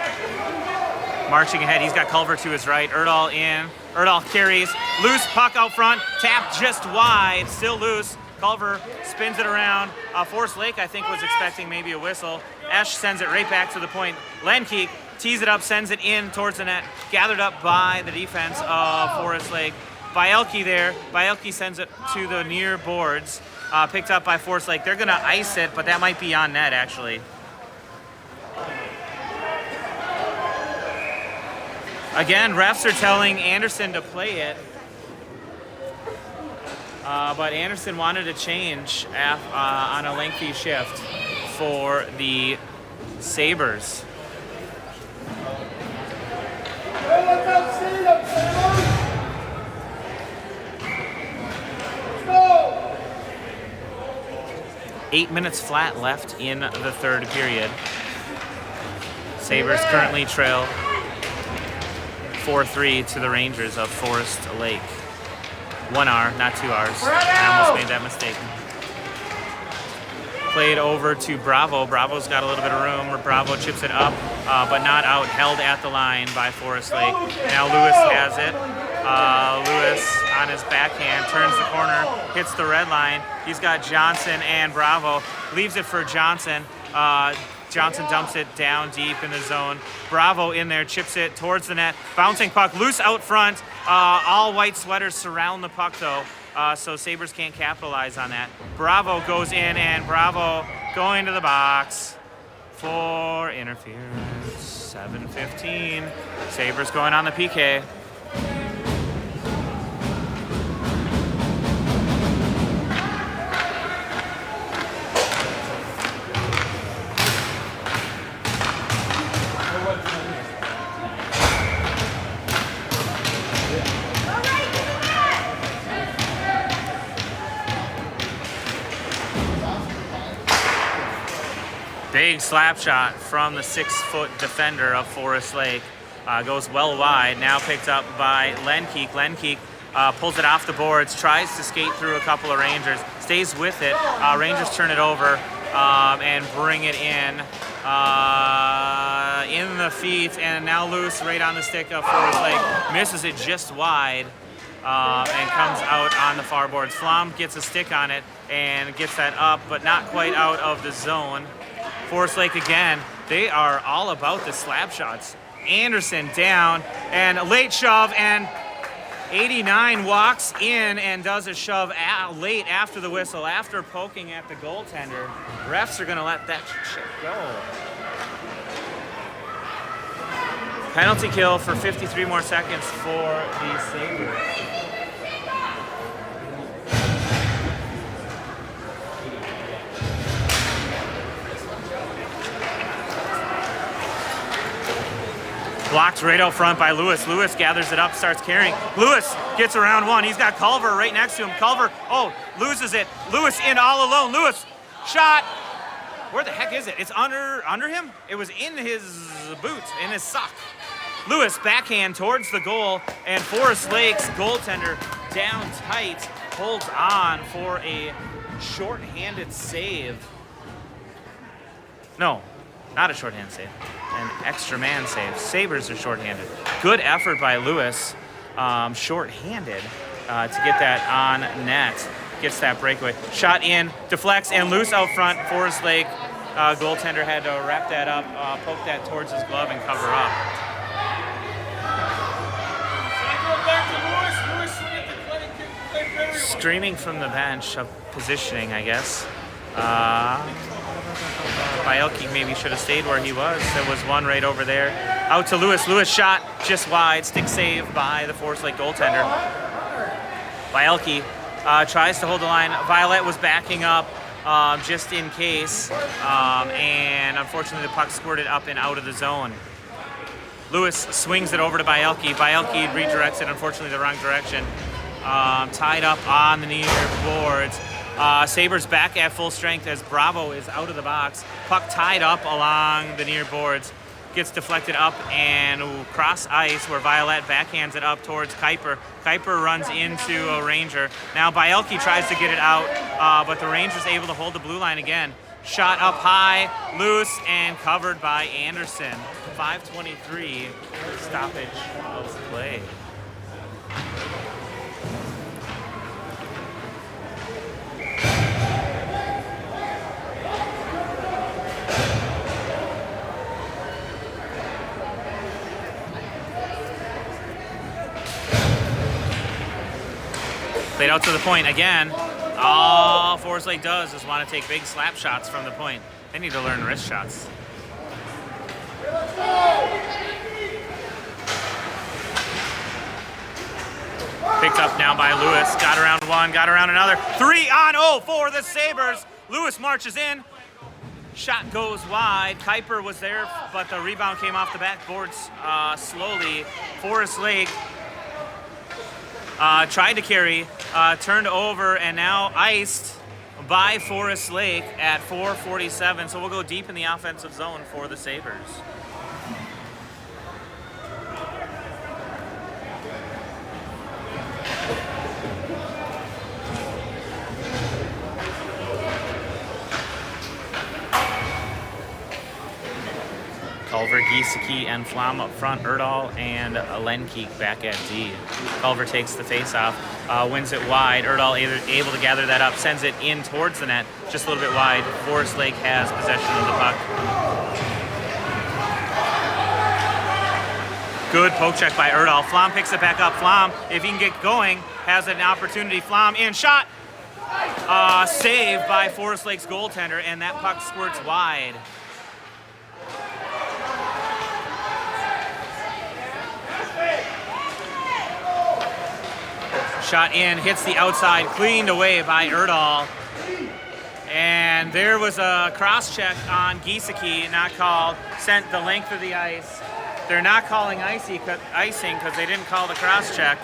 marching ahead. He's got Culver to his right. Erdahl in. Erdahl carries. Loose puck out front. Tapped just wide. Still loose. Culver spins it around. Forest Lake, I think, was expecting maybe a whistle. Esch sends it right back to the point. Lenkeek tees it up, sends it in towards the net. Gathered up by the defense of Forest Lake. Bielke there. Bielke sends it to the near boards. Picked up by Forest Lake. They're going to ice it, but that might be on net, actually. Again, refs are telling Anderson to play it. But Anderson wanted to change on a lengthy shift for the Sabres. Let's go, Steve. Let's go. 8 minutes flat left in the third period. Sabres currently trail 4-3 to the Rangers of Forest Lake. 1 R, not 2 R's. I almost made that mistake. Played over to Bravo. Bravo's got a little bit of room. Bravo chips it up, but not out. Held at the line by Forest Lake. Now Lewis has it. Lewis on his backhand, turns the corner, hits the red line. He's got Johnson and Bravo. Leaves it for Johnson. Johnson dumps it down deep in the zone. Bravo in there, chips it towards the net. Bouncing puck, loose out front. All white sweaters surround the puck, though. so Sabres can't capitalize on that. Bravo goes in, and Bravo going to the box for interference. 7:15. Sabres going on the PK. Big slap shot from the 6-foot defender of Forest Lake. Goes well wide, now picked up by Lenkeek. Lenkeek pulls it off the boards, tries to skate through a couple of Rangers, stays with it. Rangers turn it over and bring it in the feet, and now loose right on the stick of Forest Lake. Misses it just wide and comes out on the far boards. Flom gets a stick on it and gets that up, but not quite out of the zone. Forest Lake again, they are all about the slap shots. Anderson down, and a late shove, and 89 walks in and does a shove late after the whistle, after poking at the goaltender. Refs are gonna let that shit go. Penalty kill for 53 more seconds for the Sabres. Blocked right out front by Lewis. Lewis gathers it up, starts carrying. Lewis gets around one. He's got Culver right next to him. Culver, loses it. Lewis in all alone. Lewis, shot. Where the heck is it? It's under him? It was in his boot, in his sock. Lewis backhand towards the goal, and Forest Lake's goaltender down tight holds on for a shorthanded save. No, not a shorthanded save. An extra man save. Sabres are shorthanded. Good effort by Lewis, shorthanded, to get that on net. Gets that breakaway. Shot in, deflects, and loose out front. Forest Lake goaltender had to wrap that up, poke that towards his glove, and cover up. Screaming from the bench of positioning, I guess. Bielke maybe should have stayed where he was. There was one right over there. Out to Lewis. Lewis shot just wide. Stick save by the Forest Lake goaltender. Bielke tries to hold the line. Violet was backing up just in case. And unfortunately the puck squirted up and out of the zone. Lewis swings it over to Bielke. Bielke redirects it, unfortunately the wrong direction. Tied up on the near boards. Sabres back at full strength as Bravo is out of the box. Puck tied up along the near boards. Gets deflected up and cross ice where Violet backhands it up towards Kuiper. Kuiper runs into a Ranger. Now Bielke tries to get it out, but the Ranger's able to hold the blue line again. Shot up high, loose, and covered by Anderson. 5:23 stoppage of play. Played out to the point again. All Forest Lake does is want to take big slap shots from the point. They need to learn wrist shots. Picked up now by Lewis. Got around one, got around another. 3-on-0 for the Sabres. Lewis marches in. Shot goes wide. Kuiper was there, but the rebound came off the backboards slowly. Forest Lake tried to carry, turned over, and now iced by Forest Lake at 4:47. So we'll go deep in the offensive zone for the Sabres. Culver, Giesecke, and Flom up front. Erdahl and Lenkeek back at D. Culver takes the face-off, wins it wide. Erdahl able to gather that up, sends it in towards the net, just a little bit wide. Forest Lake has possession of the puck. Good poke check by Erdahl. Flom picks it back up. Flom, if he can get going, has an opportunity. Flom in, shot! Saved by Forest Lake's goaltender, and that puck squirts wide. Shot in, hits the outside, cleaned away by Erdahl. And there was a cross-check on Giesecke, not called, sent the length of the ice. They're not calling icing because they didn't call the cross-check.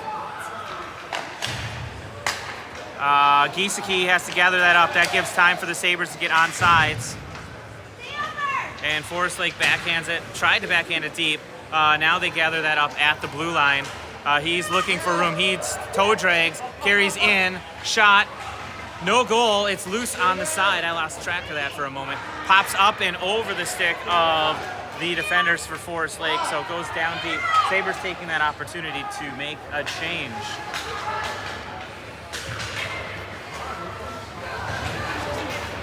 Giesecke has to gather that up. That gives time for the Sabres to get on sides. And Forest Lake backhands it, tried to backhand it deep. Now they gather that up at the blue line. He's looking for room. He toe drags, carries in, shot. No goal. It's loose on the side. I lost track of that for a moment. Pops up and over the stick of the defenders for Forest Lake, so it goes down deep. Sabres taking that opportunity to make a change.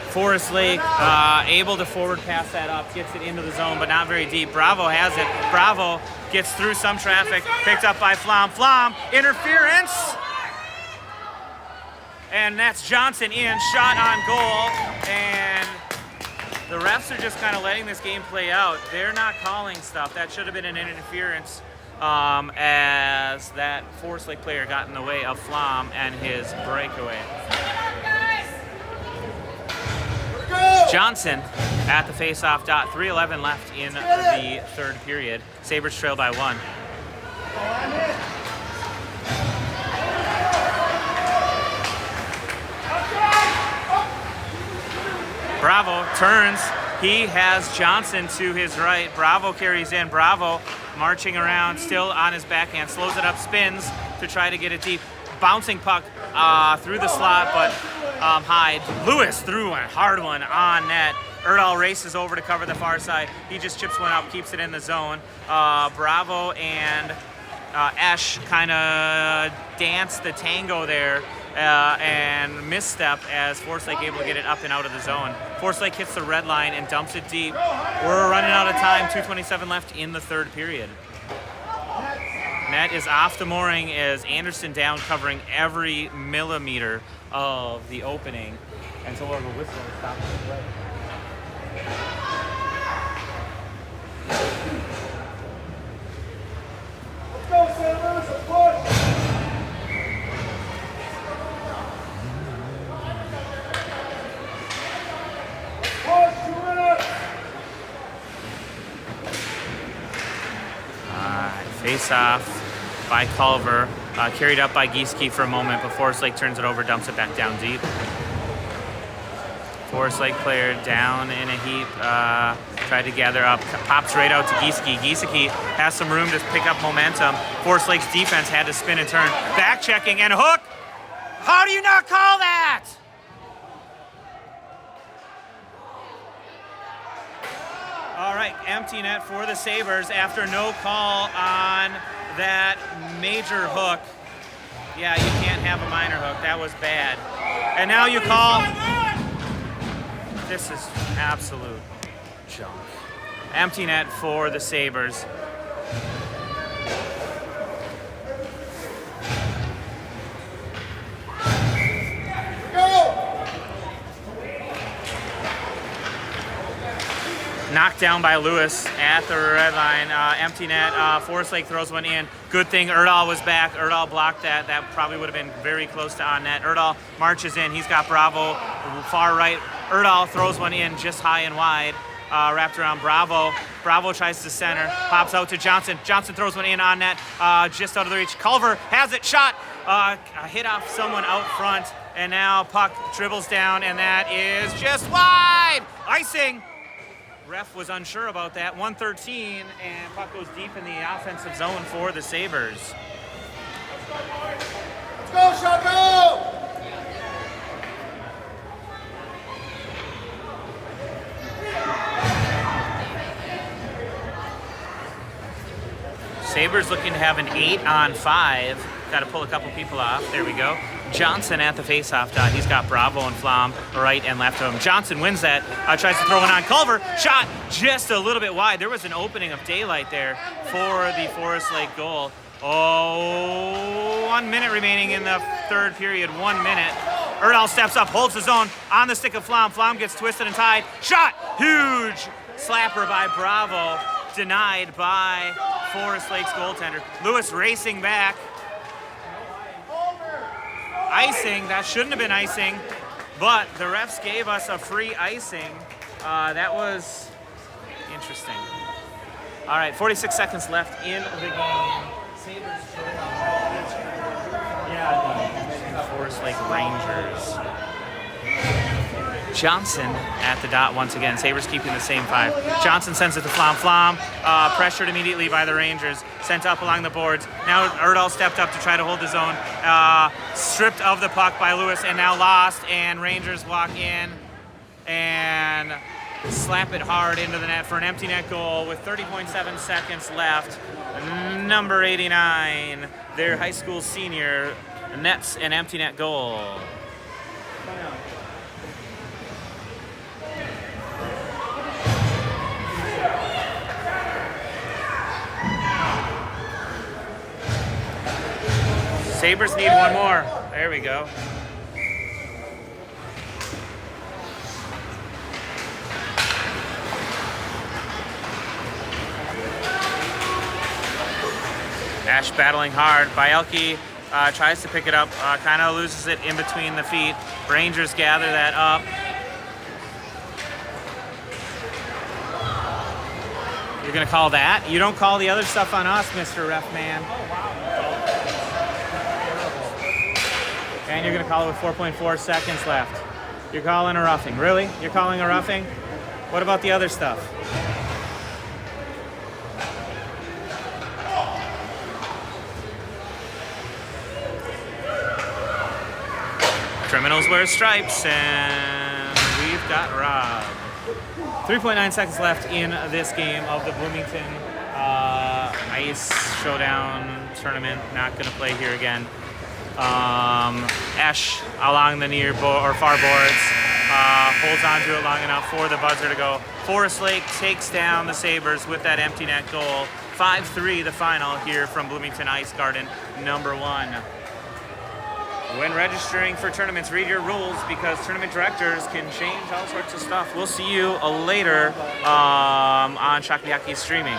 Forest Lake able to forward pass that up, gets it into the zone, but not very deep. Bravo has it. Bravo gets through some traffic, picked up by Flom. Flom, interference! And that's Johnson in, shot on goal, and the refs are just kind of letting this game play out. They're not calling stuff. That should have been an interference as that Forest Lake player got in the way of Flom and his breakaway. Johnson at the face-off dot. 3:11 left in the third period. Sabres trail by 1. Bravo turns. He has Johnson to his right. Bravo carries in. Bravo marching around, still on his backhand. Slows it up, spins to try to get it deep. Bouncing puck through the slot, but Hyde. Lewis threw a hard one on net. Erdahl races over to cover the far side. He just chips one up, keeps it in the zone. Bravo and Esch kind of dance the tango there and misstep as Forest Lake able to get it up and out of the zone. Forest Lake hits the red line and dumps it deep. We're running out of time, 2:27 left in the third period. Net is off the mooring as Anderson down covering every millimeter of the opening. And so we'll have a whistle to stop the play. Let's go, St. Louis, a push! Push, 2 minutes! Face off by Culver, carried up by Giesecke for a moment, but Forest Lake turns it over, dumps it back down deep. Forest Lake player down in a heap, tried to gather up, pops right out to Giesecke. Giesecke has some room to pick up momentum. Forest Lake's defense had to spin and turn. Back checking and hook! How do you not call that? All right, empty net for the Sabres after no call on that major hook. Yeah, you can't have a minor hook. That was bad. And now you call. This is absolute junk. Empty net for the Sabres. Knocked down by Lewis at the red line. Empty net. Forest Lake throws one in. Good thing Erdahl was back. Erdahl blocked that. That probably would have been very close to on net. Erdahl marches in. He's got Bravo far right. Erdahl throws one in just high and wide. Wrapped around Bravo. Bravo tries to center. Pops out to Johnson. Johnson throws one in on net. Just out of the reach. Culver has it. Shot. Hit off someone out front. And now puck dribbles down. And that is just wide. Icing. Ref was unsure about that. 1:13, and puck goes deep in the offensive zone for the Sabres. Let's go, Shako! Sabres looking to have an 8-on-5. Got to pull a couple people off. There we go. Johnson at the faceoff dot. He's got Bravo and Flom right and left of him. Johnson wins that. Tries to throw one on Culver. Shot just a little bit wide. There was an opening of daylight there for the Forest Lake goal. Oh, 1 minute remaining in the third period. 1 minute. Erdahl steps up, holds his own on the stick of Flom. Flom gets twisted and tied. Shot! Huge slapper by Bravo. Denied by Forest Lake's goaltender. Lewis racing back. Icing. That shouldn't have been icing, but the refs gave us a free icing. That was interesting. All right, 46 seconds left in the game. Sabres. Yeah, Forest Lake Rangers. Johnson at the dot once again. Sabres keeping the same 5. Johnson sends it to Flom. Flom pressured immediately by the Rangers. Sent up along the boards. Now Erdahl stepped up to try to hold his own. Stripped of the puck by Lewis and now lost. And Rangers walk in and slap it hard into the net for an empty net goal with 30.7 seconds left. Number 89, their high school senior, nets an empty net goal. Sabres need one more. There we go. Ash battling hard. Bielke tries to pick it up, kind of loses it in between the feet. Rangers gather that up. You're going to call that? You don't call the other stuff on us, Mr. Ref Man. And you're going to call it with 4.4 seconds left. You're calling a roughing. Really? You're calling a roughing? What about the other stuff? Criminals wear stripes, and we've got robbed. 3.9 seconds left in this game of the Bloomington Ice Showdown Tournament. Not going to play here again. Ash along the near or far boards holds on to it long enough for the buzzer to go. Forest Lake takes down the Sabres with that empty net goal. 5-3 the final here from Bloomington Ice Garden number 1. When registering for tournaments, read your rules because tournament directors can change all sorts of stuff. We'll see you later on Shakopee streaming.